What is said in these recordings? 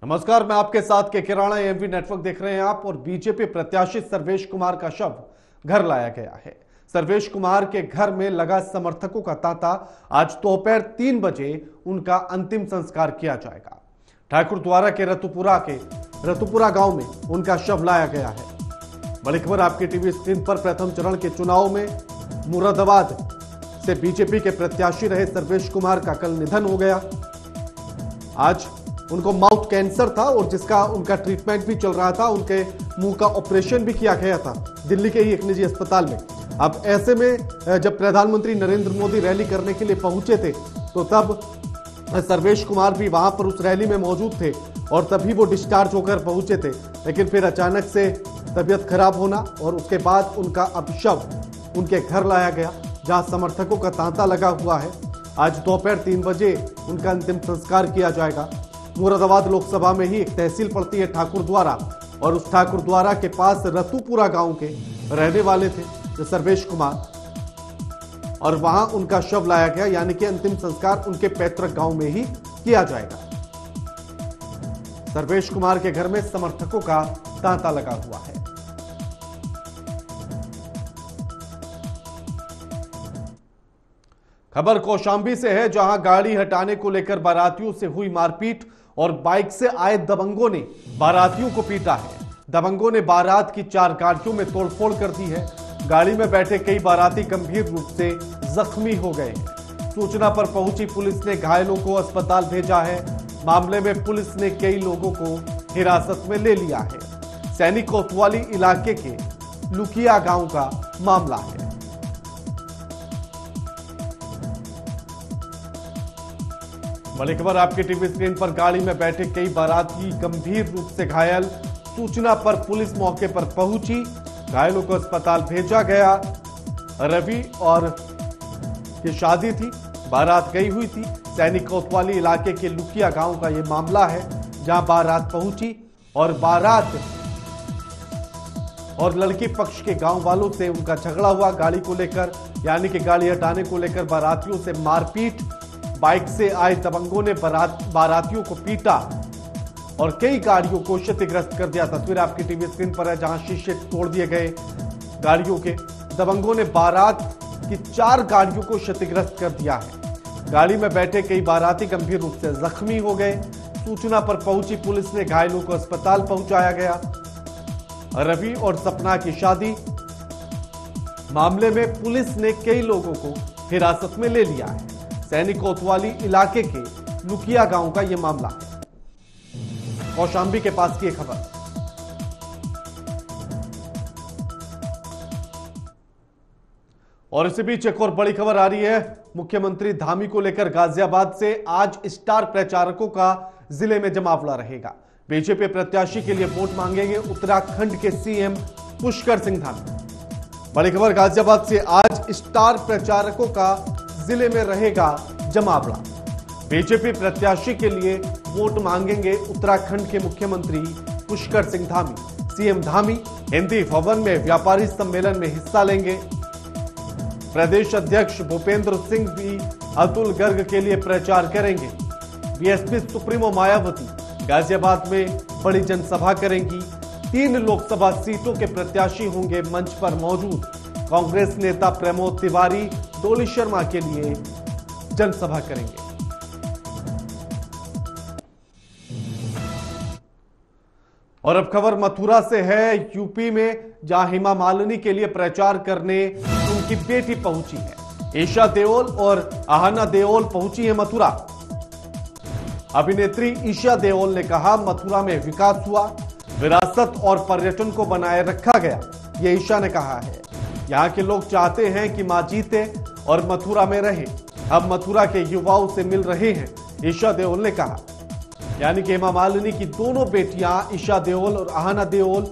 नमस्कार, मैं आपके साथ के किराना एमवी नेटवर्क देख रहे हैं आप। और बीजेपी प्रत्याशी सर्वेश कुमार का शव घर लाया गया है। सर्वेश कुमार के घर में लगा समर्थकों का तांता। आज दोपहर 3 बजे उनका अंतिम संस्कार किया जाएगा। ठाकुर द्वारा के रतुपुरा गांव में उनका शव लाया गया है। बड़ी खबर आपकी टीवी स्क्रीन पर। प्रथम चरण के चुनाव में मुरादाबाद से बीजेपी के प्रत्याशी रहे सर्वेश कुमार का कल निधन हो गया। आज उनको माउथ कैंसर था और जिसका उनका ट्रीटमेंट भी चल रहा था। उनके मुंह का ऑपरेशन भी किया गया था दिल्ली के ही एक निजी अस्पताल में। अब ऐसे में जब प्रधानमंत्री नरेंद्र मोदी रैली करने के लिए पहुंचे थे तो तब सर्वेश कुमार भी वहां पर उस रैली में मौजूद थे और तभी वो डिस्चार्ज होकर पहुंचे थे। लेकिन फिर अचानक से तबीयत खराब होना और उसके बाद उनका अब शव उनके घर लाया गया, जहां समर्थकों का तांता लगा हुआ है। आज दोपहर 3 बजे उनका अंतिम संस्कार किया जाएगा। मुरादाबाद लोकसभा में ही एक तहसील पड़ती है ठाकुर द्वारा, और उस ठाकुर द्वारा के पास रतुपुरा गांव के रहने वाले थे जो सर्वेश कुमार, और वहां उनका शव लाया गया। यानी कि अंतिम संस्कार उनके पैतृक गांव में ही किया जाएगा। सर्वेश कुमार के घर में समर्थकों का तांता लगा हुआ है। खबर कौशांबी से है, जहां गाड़ी हटाने को लेकर बारातियों से हुई मारपीट और बाइक से आए दबंगों ने बारातियों को पीटा है। दबंगों ने बारात की 4 गाड़ियों में तोड़फोड़ कर दी है। गाड़ी में बैठे कई बाराती गंभीर रूप से जख्मी हो गए हैं। सूचना पर पहुंची पुलिस ने घायलों को अस्पताल भेजा है। मामले में पुलिस ने कई लोगों को हिरासत में ले लिया है। सैनिक कोतवाली इलाके के लुकिया गांव का मामला है। बड़ी खबर आपकी टीवी स्क्रीन पर। गाड़ी में बैठे कई बाराती गंभीर रूप से घायल। सूचना पर पुलिस मौके पर पहुंची, घायलों को अस्पताल भेजा गया। रवि और की शादी थी, बारात गई हुई थी। सैनिक कोतवाली इलाके के लुकिया गांव का यह मामला है, जहां बारात पहुंची और बारात और लड़की पक्ष के गांव वालों से उनका झगड़ा हुआ गाड़ी को लेकर। यानी कि गाड़ी हटाने को लेकर बारातियों से मारपीट। बाइक से आए दबंगों ने बारातियों को पीटा और कई गाड़ियों को क्षतिग्रस्त कर दिया। तस्वीर आपकी टीवी स्क्रीन पर है, जहां शीशे तोड़ दिए गए गाड़ियों के। दबंगों ने बारात की 4 गाड़ियों को क्षतिग्रस्त कर दिया है। गाड़ी में बैठे कई बाराती गंभीर रूप से जख्मी हो गए। सूचना पर पहुंची पुलिस ने घायलों को अस्पताल पहुंचाया गया। रवि और सपना की शादी मामले में पुलिस ने कई लोगों को हिरासत में ले लिया है। सैनिक कोतवाली इलाके के लुकिया गांव का यह मामला है। कौशांबी के पास की खबर। और इसी बीच एक और बड़ी खबर आ रही है। मुख्यमंत्री धामी को लेकर गाजियाबाद से आज स्टार प्रचारकों का जिले में जमावड़ा रहेगा। बीजेपी प्रत्याशी के लिए वोट मांगेंगे उत्तराखंड के सीएम पुष्कर सिंह धामी। बड़ी खबर गाजियाबाद से। आज स्टार प्रचारकों का जिले में रहेगा जमावड़ा। बीजेपी प्रत्याशी के लिए वोट मांगेंगे उत्तराखंड के मुख्यमंत्री पुष्कर सिंह धामी। सीएम धामी हिंदी भवन में व्यापारी सम्मेलन में हिस्सा लेंगे। प्रदेश अध्यक्ष भूपेंद्र सिंह भी अतुल गर्ग के लिए प्रचार करेंगे। बीएसपी सुप्रीमो मायावती गाजियाबाद में बड़ी जनसभा करेंगी। 3 लोकसभा सीटों के प्रत्याशी होंगे मंच पर मौजूद। कांग्रेस नेता प्रमोद तिवारी डोली शर्मा के लिए जनसभा करेंगे। और अब खबर मथुरा से है, यूपी में, जहां हेमा मालिनी के लिए प्रचार करने उनकी बेटी पहुंची है। ईशा देओल और आहना देओल पहुंची है मथुरा। अभिनेत्री ईशा देओल ने कहा, मथुरा में विकास हुआ, विरासत और पर्यटन को बनाए रखा गया। यह ईशा ने कहा है। यहाँ के लोग चाहते हैं कि मां जीते और मथुरा में रहे। अब मथुरा के युवाओं से मिल रहे हैं, ईशा देओल ने कहा। यानी कि हेमा मालिनी की दोनों बेटियां ईशा देओल और आहना देओल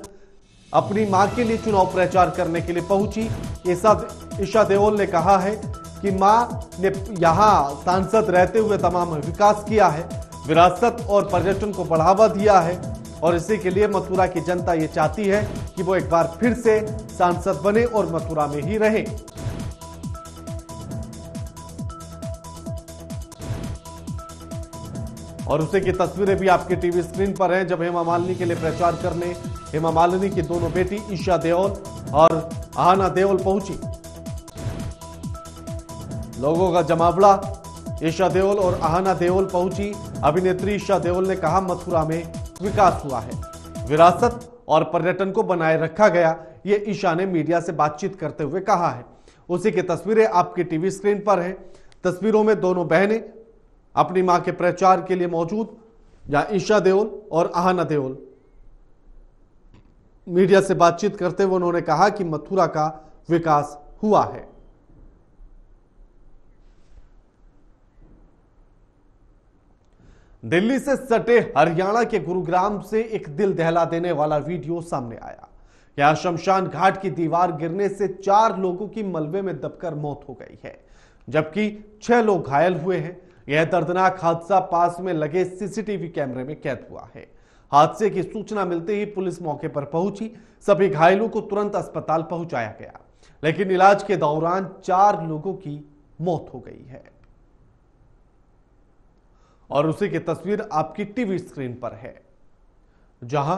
अपनी मां के लिए चुनाव प्रचार करने के लिए पहुंची। ईशा देओल ने कहा है कि मां ने यहां सांसद रहते हुए तमाम विकास किया है, विरासत और पर्यटन को बढ़ावा दिया है, और इसी के लिए मथुरा की जनता ये चाहती है कि वो एक बार फिर से सांसद बने और मथुरा में ही रहे। और उसी की तस्वीरें भी आपके टीवी स्क्रीन पर हैं जब हेमा मालिनी के लिए प्रचार करने हेमा मालिनी की दोनों बेटी ईशा देओल और आहना देओल पहुंची। लोगों का जमावड़ा, ईशा देओल और आहना देओल पहुंची। अभिनेत्री ईशा देओल ने कहा, मथुरा में विकास हुआ है, विरासत और पर्यटन को बनाए रखा गया, ये ईशा ने मीडिया से बातचीत करते हुए कहा है। उसी की तस्वीरें आपकी टीवी स्क्रीन पर हैं। तस्वीरों में दोनों बहनें अपनी मां के प्रचार के लिए मौजूद, जहां ईशा देओल और आहना देओल मीडिया से बातचीत करते हुए उन्होंने कहा कि मथुरा का विकास हुआ है। दिल्ली से सटे हरियाणा के गुरुग्राम से एक दिल दहला देने वाला वीडियो सामने आया। यहां शमशान घाट की दीवार गिरने से 4 लोगों की मलबे में दबकर मौत हो गई है, जबकि 6 लोग घायल हुए हैं। यह दर्दनाक हादसा पास में लगे सीसीटीवी कैमरे में कैद हुआ है। हादसे की सूचना मिलते ही पुलिस मौके पर पहुंची। सभी घायलों को तुरंत अस्पताल पहुंचाया गया, लेकिन इलाज के दौरान 4 लोगों की मौत हो गई है। और उसी की तस्वीर आपकी टीवी स्क्रीन पर है, जहां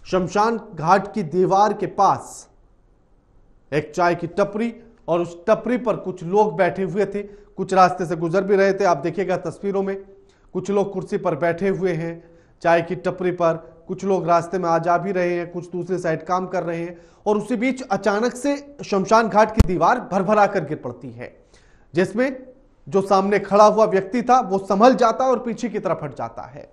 शमशान घाट की दीवार के पास एक चाय की टपरी और उस टपरी पर कुछ लोग बैठे हुए थे, कुछ रास्ते से गुजर भी रहे थे। आप देखिएगा तस्वीरों में कुछ लोग कुर्सी पर बैठे हुए हैं चाय की टपरी पर, कुछ लोग रास्ते में आ जा भी रहे हैं, कुछ दूसरी साइड काम कर रहे हैं। और उसी बीच अचानक से शमशान घाट की दीवार भरभरा कर गिर पड़ती है, जिसमें जो सामने खड़ा हुआ व्यक्ति था वो संभल जाता है और पीछे की तरफ हट जाता है,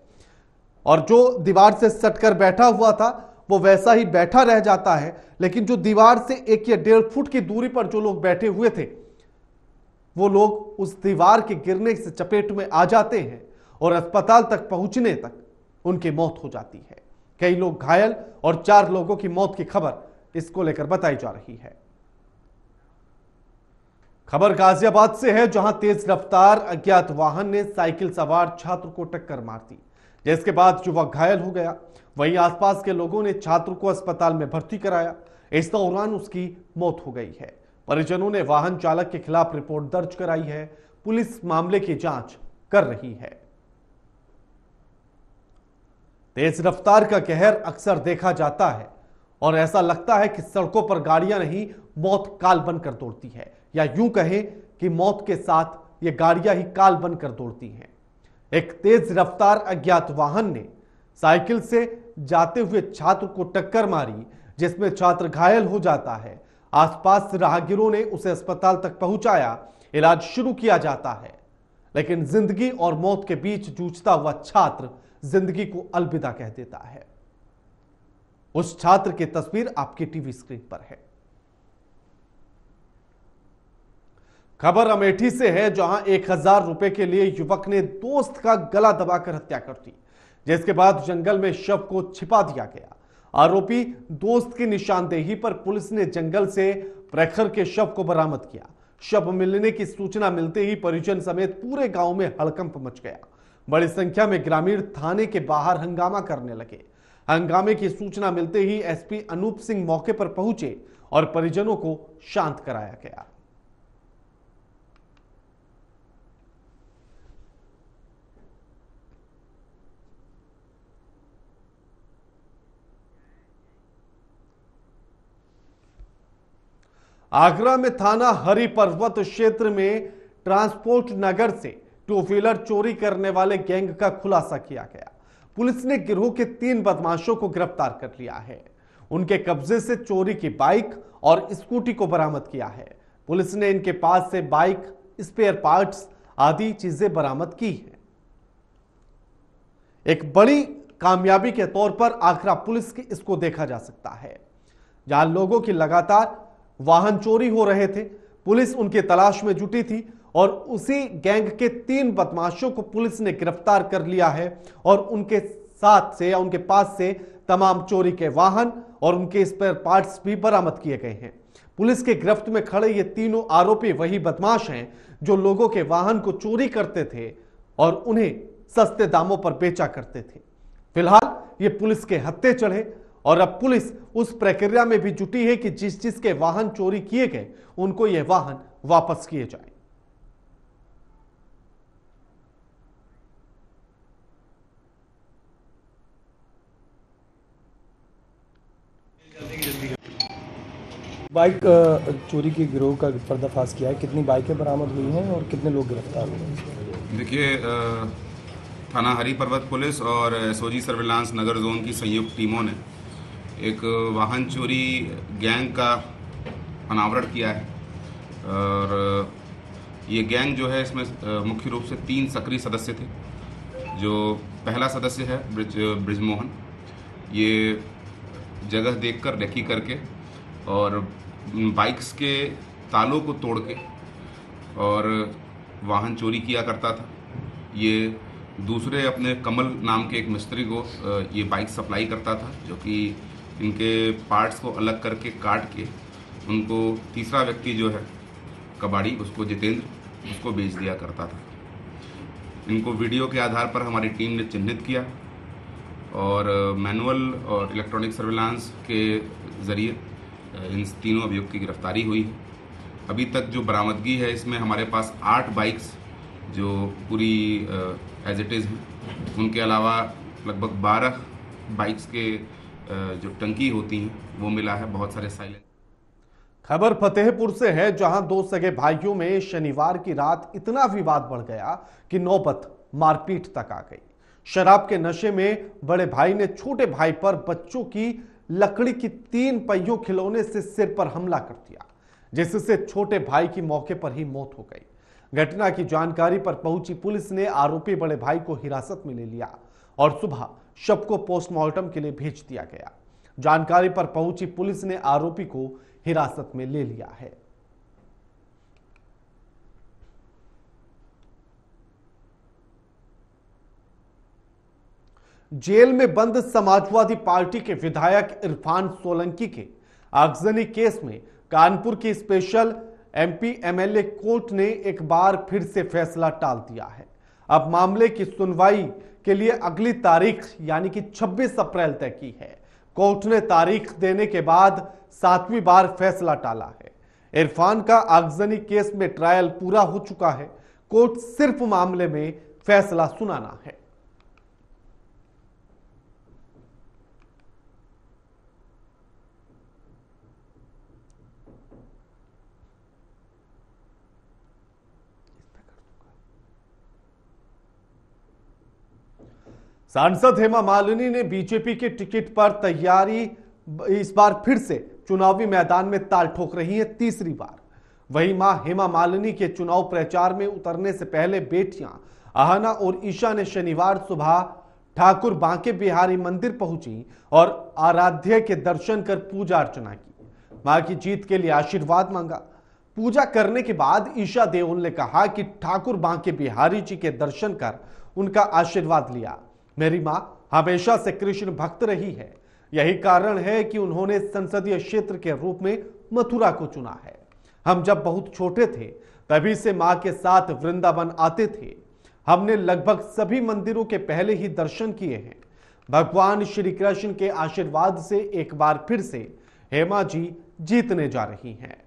और जो दीवार से सटकर बैठा हुआ था वो वैसा ही बैठा रह जाता है। लेकिन जो दीवार से 1 या 1.5 फुट की दूरी पर जो लोग बैठे हुए थे वो लोग उस दीवार के गिरने से चपेट में आ जाते हैं और अस्पताल तक पहुंचने तक उनकी मौत हो जाती है। कई लोग घायल और 4 लोगों की मौत की खबर इसको लेकर बताई जा रही है। खबर गाजियाबाद से है, जहां तेज रफ्तार अज्ञात वाहन ने साइकिल सवार छात्र को टक्कर मार दी, जिसके बाद युवक घायल हो गया। वहीं आसपास के लोगों ने छात्र को अस्पताल में भर्ती कराया। इस दौरान उसकी मौत हो गई है। परिजनों ने वाहन चालक के खिलाफ रिपोर्ट दर्ज कराई है। पुलिस मामले की जांच कर रही है। तेज रफ्तार का कहर अक्सर देखा जाता है और ऐसा लगता है कि सड़कों पर गाड़ियां नहीं, मौत काल बनकर दौड़ती है, या यूं कहें कि मौत के साथ ये गाड़ियां ही काल बनकर दौड़ती हैं। एक तेज रफ्तार अज्ञात वाहन ने साइकिल से जाते हुए छात्र को टक्कर मारी, जिसमें छात्र घायल हो जाता है। आसपास राहगीरों ने उसे अस्पताल तक पहुंचाया, इलाज शुरू किया जाता है, लेकिन जिंदगी और मौत के बीच जूझता हुआ छात्र जिंदगी को अलविदा कह देता है। उस छात्र की तस्वीर आपकी टीवी स्क्रीन पर है। खबर अमेठी से है, जहां 1000 रुपए के लिए युवक ने दोस्त का गला दबाकर हत्या कर दी, जिसके बाद जंगल में शव को छिपा दिया गया। आरोपी दोस्त की निशानदेही पर पुलिस ने जंगल से प्रखर के शव को बरामद किया। शव मिलने की सूचना मिलते ही परिजन समेत पूरे गांव में हड़कंप मच गया। बड़ी संख्या में ग्रामीण थाने के बाहर हंगामा करने लगे। हंगामे की सूचना मिलते ही एसपी अनूप सिंह मौके पर पहुंचे और परिजनों को शांत कराया गया। आगरा में थाना हरि पर्वत क्षेत्र में ट्रांसपोर्ट नगर से 2 व्हीलर चोरी करने वाले गैंग का खुलासा किया गया। पुलिस ने गिरोह के 3 बदमाशों को गिरफ्तार कर लिया है। उनके कब्जे से चोरी की बाइक और स्कूटी को बरामद किया है। पुलिस ने इनके पास से बाइक, स्पेयर पार्ट्स आदि चीजें बरामद की हैं। एक बड़ी कामयाबी के तौर पर आगरा पुलिस की इसको देखा जा सकता है, जहां लोगों की लगातार वाहन चोरी हो रहे थे। पुलिस उनकी तलाश में जुटी थी और उसी गैंग के 3 बदमाशों को पुलिस ने गिरफ्तार कर लिया है और उनके साथ से या उनके पास से तमाम चोरी के वाहन और उनके स्पेयर पार्ट्स भी बरामद किए गए हैं। पुलिस के गिरफ्त में खड़े ये तीनों आरोपी वही बदमाश हैं जो लोगों के वाहन को चोरी करते थे और उन्हें सस्ते दामों पर बेचा करते थे। फिलहाल ये पुलिस के हत्थे चढ़े और अब पुलिस उस प्रक्रिया में भी जुटी है कि जिस जिसके वाहन चोरी किए गए उनको ये वाहन वापस किए जाएं। बाइक चोरी के गिरोह का पर्दाफाश किया है। कितनी बाइकें बरामद हुई हैं और कितने लोग गिरफ्तार हुए हैं? देखिए, थाना हरी पर्वत पुलिस और एसओजी सर्विलांस नगर जोन की संयुक्त टीमों ने एक वाहन चोरी गैंग का अनावरण किया है। और ये गैंग जो है, इसमें मुख्य रूप से 3 सक्रिय सदस्य थे। जो पहला सदस्य है ब्रिजमोहन, ये जगह देखकर रेकी करके और बाइक्स के तालों को तोड़ के और वाहन चोरी किया करता था। ये दूसरे अपने कमल नाम के एक मिस्त्री को ये बाइक सप्लाई करता था, जो कि इनके पार्ट्स को अलग करके काट के उनको तीसरा व्यक्ति जो है कबाड़ी, उसको जितेंद्र, उसको बेच दिया करता था। इनको वीडियो के आधार पर हमारी टीम ने चिन्हित किया और मैनुअल और इलेक्ट्रॉनिक सर्विलांस के ज़रिए इन तीनों अभियुक्त की गिरफ्तारी हुई है। अभी तक जो बरामदगी है, इसमें हमारे पास 8 बाइक्स जो पूरी एज इट इज़ हैं। उनके अलावा लगभग 12 बाइक्स के जो टंकी होती हैं वो मिला है। बहुत सारे साइलेंस। खबर फतेहपुर से है, जहां 2 सगे भाइयों में शनिवार की रात इतना विवाद बढ़ गया कि नौबत मारपीट तक आ गई। शराब के नशे में बड़े भाई ने छोटे भाई पर बच्चों की लकड़ी की 3 पहियों खिलौने से सिर पर हमला कर दिया, जिससे छोटे भाई की मौके पर ही मौत हो गई। घटना की जानकारी पर पहुंची पुलिस ने आरोपी बड़े भाई को हिरासत में ले लिया और सुबह शव को पोस्टमार्टम के लिए भेज दिया गया। जानकारी पर पहुंची पुलिस ने आरोपी को हिरासत में ले लिया है। जेल में बंद समाजवादी पार्टी के विधायक इरफान सोलंकी के आगजनी केस में कानपुर की स्पेशल एमपी एमएलए कोर्ट ने एक बार फिर से फैसला टाल दिया है। अब मामले की सुनवाई के लिए अगली तारीख यानी कि 26 अप्रैल तय की है। कोर्ट ने तारीख देने के बाद 7वीं बार फैसला टाला है। इरफान का आगजनी केस में ट्रायल पूरा हो चुका है। कोर्ट सिर्फ मामले में फैसला सुनाना है। सांसद हेमा मालिनी ने बीजेपी के टिकट पर तैयारी इस बार फिर से चुनावी मैदान में ताल ठोक रही है, तीसरी बार। वहीं मां हेमा मालिनी के चुनाव प्रचार में उतरने से पहले बेटियां आहना और ईशा ने शनिवार सुबह ठाकुर बांके बिहारी मंदिर पहुंची और आराध्य के दर्शन कर पूजा अर्चना की, मां की जीत के लिए आशीर्वाद मांगा। पूजा करने के बाद ईशा देओल ने कहा कि ठाकुर बांके बिहारी जी के दर्शन कर उनका आशीर्वाद लिया। मेरी मां हमेशा से कृष्ण भक्त रही है, यही कारण है कि उन्होंने संसदीय क्षेत्र के रूप में मथुरा को चुना है। हम जब बहुत छोटे थे तभी से मां के साथ वृंदावन आते थे। हमने लगभग सभी मंदिरों के पहले ही दर्शन किए हैं। भगवान श्री कृष्ण के आशीर्वाद से एक बार फिर से हेमा जी जीतने जा रही हैं।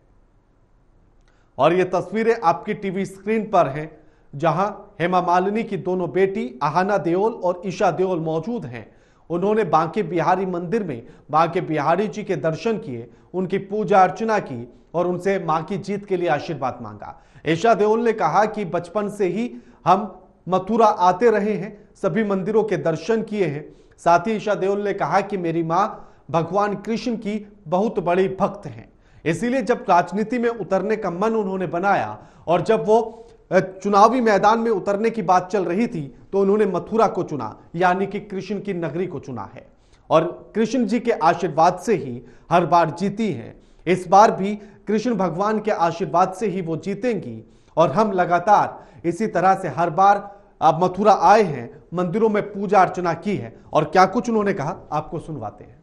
और ये तस्वीरें आपकी टीवी स्क्रीन पर हैं, जहां हेमा मालिनी की दोनों बेटी आहना देओल और ईशा देओल मौजूद हैं। उन्होंने बांके बिहारी मंदिर में बांके बिहारी जी के दर्शन किए, उनकी पूजा अर्चना की और उनसे मां की जीत के लिए आशीर्वाद मांगा। ईशा देओल ने कहा कि बचपन से ही हम मथुरा आते रहे हैं, सभी मंदिरों के दर्शन किए हैं। साथ ही ईशा देओल ने कहा कि मेरी मां भगवान कृष्ण की बहुत बड़ी भक्त हैं, इसीलिए जब राजनीति में उतरने का मन उन्होंने बनाया और जब वो चुनावी मैदान में उतरने की बात चल रही थी तो उन्होंने मथुरा को चुना, यानी कि कृष्ण की नगरी को चुना है। और कृष्ण जी के आशीर्वाद से ही हर बार जीती हैं। इस बार भी कृष्ण भगवान के आशीर्वाद से ही वो जीतेंगी और हम लगातार इसी तरह से हर बार आप मथुरा आए हैं, मंदिरों में पूजा अर्चना की है। और क्या कुछ उन्होंने कहा, आपको सुनवाते हैं।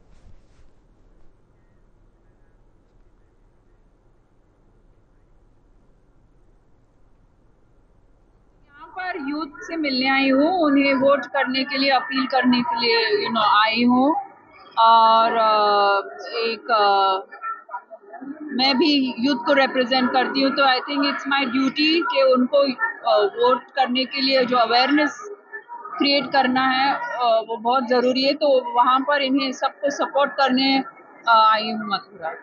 यूथ से मिलने आई हूँ, उन्हें वोट करने के लिए अपील करने के लिए आई हूँ। और मैं भी यूथ को रिप्रेजेंट करती हूँ, तो I think it's my duty कि उनको वोट करने के लिए जो अवेयरनेस क्रिएट करना है वो बहुत ज़रूरी है। तो वहाँ पर इन्हें सबको सपोर्ट करने आई हूँ मथुरा।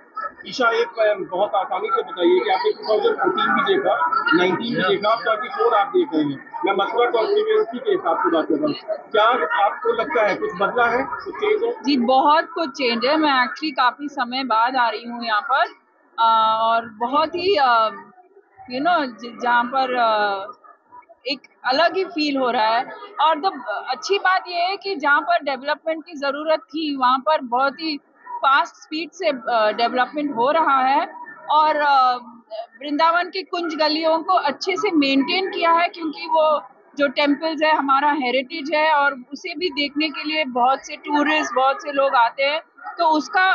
ईशा, एक बहुत आसानी से बताइए कि आपने 2014 भी देखा, 19 भी देखा, 34 आप देख रहे हैं। मैं मथुरा कॉन्स्टिट्यूएंसी के हिसाब से बात कर रहा हूँ। क्या आपको लगता है कुछ बदला है, कुछ चेंज है? जी, बहुत कुछ चेंज है। मैं एक्चुअली काफी समय बाद आ रही हूँ यहाँ पर, और बहुत ही जहाँ पर एक अलग ही फील हो रहा है। और अच्छी बात यह है कि जहाँ पर डेवलपमेंट की जरूरत थी वहाँ पर बहुत ही फास्ट स्पीड से डेवलपमेंट हो रहा है। और वृंदावन की कुंज गलियों को अच्छे से मेंटेन किया है, क्योंकि वो जो टेम्पल्स है हमारा हेरिटेज है, और उसे भी देखने के लिए बहुत से टूरिस्ट, बहुत से लोग आते हैं, तो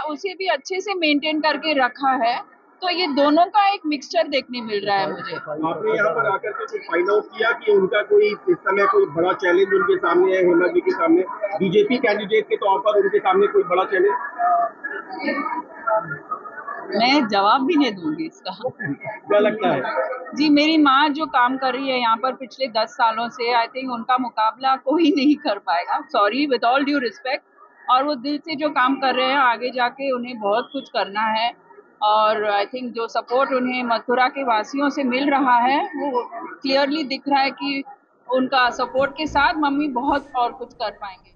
उसे भी अच्छे से मेंटेन करके रखा है। तो ये दोनों का एक मिक्सचर देखने मिल रहा है मुझे। आपने यहाँ पर आकर के कुछ फाइंड आउट किया कि उनका कोई इस समय कोई बड़ा चैलेंज उनके सामने है? हेमा जी के सामने, बीजेपी कैंडिडेट के तौर पर उनके सामने कोई बड़ा चैलेंज? मैं जवाब भी नहीं दूंगी इसका। क्या लगता है? जी, मेरी माँ जो काम कर रही है यहाँ पर पिछले 10 सालों से, आई थिंक उनका मुकाबला कोई नहीं कर पाएगा। Sorry, with all due respect. और वो दिल से जो काम कर रहे हैं, आगे जाके उन्हें बहुत कुछ करना है। और आई थिंक जो सपोर्ट उन्हें मथुरा के वासियों से मिल रहा है, वो क्लियरली दिख रहा है कि उनका सपोर्ट के साथ मम्मी बहुत और कुछ कर पाएंगे।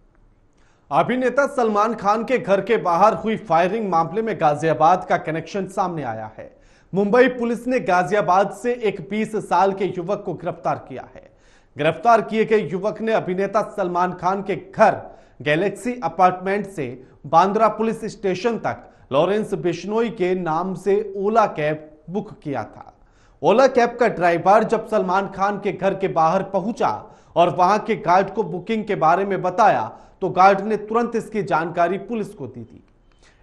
अभिनेता सलमान खान के घर के बाहर हुई फायरिंग मामले में गाजियाबाद का कनेक्शन सामने आया है। मुंबई पुलिस ने गाजियाबाद से एक 20 साल के युवक को गिरफ्तार किया है। गिरफ्तार किए गए युवक ने अभिनेता सलमान खान के घर गैलेक्सी अपार्टमेंट से बांद्रा पुलिस स्टेशन तक लॉरेंस बिश्नोई के नाम से ओला कैब बुक किया था। ओला कैब का ड्राइवर जब सलमान खान के घर के बाहर पहुंचा और वहां के गार्ड को बुकिंग के बारे में बताया, तो गार्ड ने तुरंत इसकी जानकारी पुलिस को दी थी।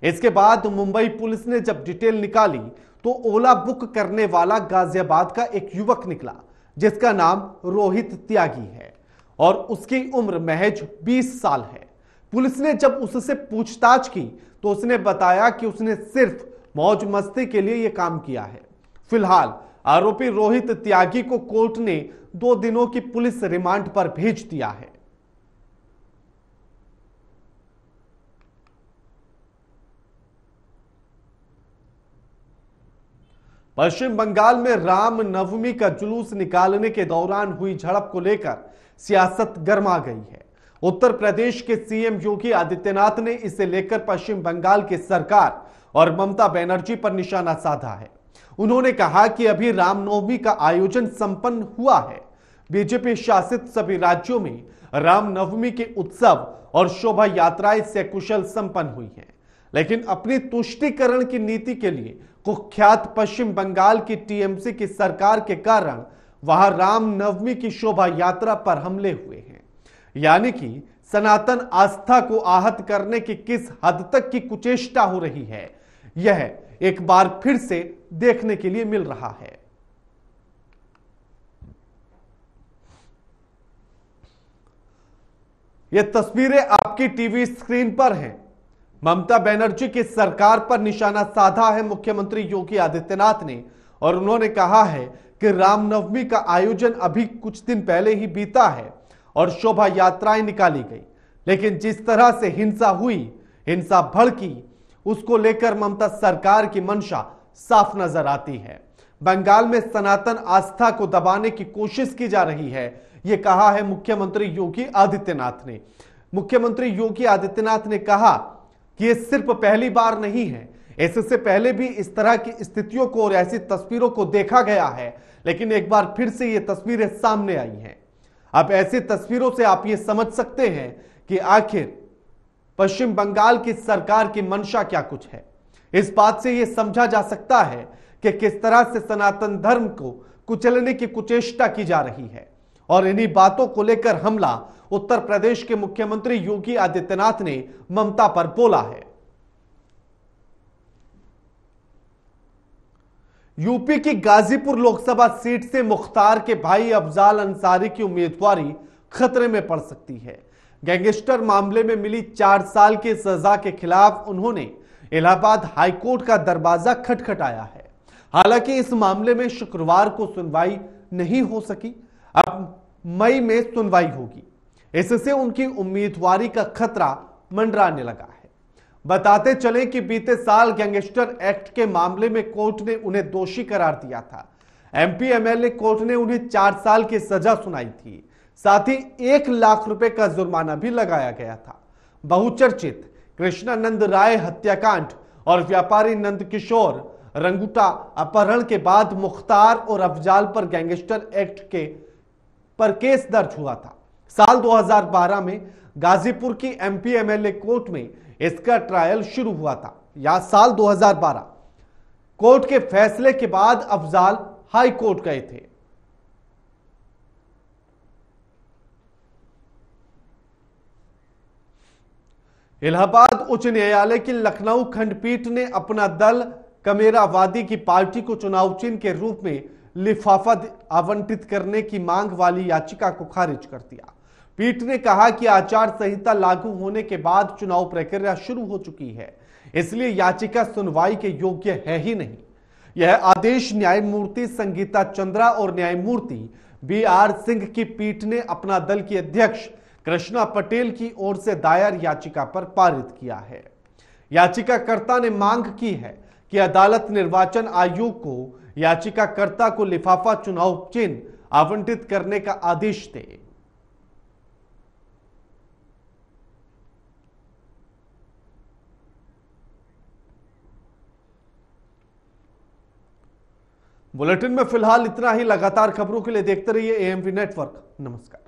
इसके बाद मुंबई पुलिस ने जब डिटेल निकाली तो ओला बुक करने वाला गाजियाबाद का एक युवक निकला, जिसका नाम रोहित त्यागी है और उसकी उम्र महज 20 साल है। पुलिस ने जब उससे पूछताछ की तो उसने बताया कि उसने सिर्फ मौज मस्ती के लिए यह काम किया है। फिलहाल आरोपी रोहित त्यागी को कोर्ट ने 2 दिनों की पुलिस रिमांड पर भेज दिया है। पश्चिम बंगाल में राम नवमी का जुलूस निकालने के दौरान हुई झड़प को लेकर सियासत गर्मा गई है। उत्तर प्रदेश के सीएम योगी आदित्यनाथ ने इसे लेकर पश्चिम बंगाल की सरकार और ममता बनर्जी पर निशाना साधा है। उन्होंने कहा कि अभी रामनवमी का आयोजन संपन्न हुआ है। बीजेपी शासित सभी राज्यों में रामनवमी के उत्सव और शोभा यात्राएं सकुशल संपन्न हुई हैं, लेकिन अपनी तुष्टीकरण की नीति के लिए कुख्यात पश्चिम बंगाल की टीएमसी की सरकार के कारण वहां रामनवमी की शोभा यात्रा पर हमले हुए हैं। यानी कि सनातन आस्था को आहत करने की किस हद तक की कुचेष्टा हो रही है, यह एक बार फिर से देखने के लिए मिल रहा है। यह तस्वीरें आपकी टीवी स्क्रीन पर हैं। ममता बनर्जी की सरकार पर निशाना साधा है मुख्यमंत्री योगी आदित्यनाथ ने, और उन्होंने कहा है कि रामनवमी का आयोजन अभी कुछ दिन पहले ही बीता है और शोभा यात्राएं निकाली गई, लेकिन जिस तरह से हिंसा हुई, हिंसा भड़की, उसको लेकर ममता सरकार की मंशा साफ नजर आती है। बंगाल में सनातन आस्था को दबाने की कोशिश की जा रही है, यह कहा है मुख्यमंत्री योगी आदित्यनाथ ने। मुख्यमंत्री योगी आदित्यनाथ ने कहा कि यह सिर्फ पहली बार नहीं है, इससे पहले भी इस तरह की स्थितियों को और ऐसी तस्वीरों को देखा गया है, लेकिन एक बार फिर से ये तस्वीरें सामने आई हैं। अब ऐसी तस्वीरों से आप ये समझ सकते हैं कि आखिर पश्चिम बंगाल की सरकार की मंशा क्या कुछ है। इस बात से यह समझा जा सकता है कि किस तरह से सनातन धर्म को कुचलने की कुचेष्टा की जा रही है, और इन्हीं बातों को लेकर हमला उत्तर प्रदेश के मुख्यमंत्री योगी आदित्यनाथ ने ममता पर बोला है। यूपी की गाजीपुर लोकसभा सीट से मुख्तार के भाई अफजाल अंसारी की उम्मीदवारी खतरे में पड़ सकती है। गैंगस्टर मामले में मिली 4 साल की सजा के खिलाफ उन्होंने इलाहाबाद हाईकोर्ट का दरवाजा खटखटाया है। हालांकि इस मामले में शुक्रवार को सुनवाई नहीं हो सकी, अब मई में सुनवाई होगी। इससे उनकी उम्मीदवारी का खतरा मंडराने लगा है। बताते चले कि बीते साल गैंगस्टर एक्ट के मामले में कोर्ट ने उन्हें दोषी करार दिया था। एमपी एमएलए कोर्ट ने उन्हें 4 साल की सजा सुनाई थी। साथ ही 1 लाख रुपए का जुर्माना भी लगाया गया था। बहुचर्चित कृष्णानंद राय हत्याकांड और व्यापारी नंदकिशोर रंगूटा अपहरण के बाद मुख्तार और अफजाल पर गैंगस्टर एक्ट के पर केस दर्ज हुआ था। साल 2012 में गाजीपुर की एमपी एमएलए कोर्ट में इसका ट्रायल शुरू हुआ था। या साल 2012 कोर्ट के फैसले के बाद अफजाल हाई कोर्ट गए थे। इलाहाबाद उच्च न्यायालय की लखनऊ खंडपीठ ने अपना दल कमेरावादी की पार्टी को चुनाव चिन्ह के रूप में लिफाफा आवंटित करने की मांग वाली याचिका को खारिज कर दिया। पीठ ने कहा कि आचार संहिता लागू होने के बाद चुनाव प्रक्रिया शुरू हो चुकी है, इसलिए याचिका सुनवाई के योग्य है ही नहीं। यह आदेश न्यायमूर्ति संगीता चंद्रा और न्यायमूर्ति BR सिंह की पीठ ने अपना दल की अध्यक्ष कृष्णा पटेल की ओर से दायर याचिका पर पारित किया है। याचिकाकर्ता ने मांग की है कि अदालत निर्वाचन आयोग को याचिकाकर्ता को लिफाफा चुनाव चिन्ह आवंटित करने का आदेश दे। बुलेटिन में फिलहाल इतना ही। लगातार खबरों के लिए देखते रहिए AMP नेटवर्क। नमस्कार।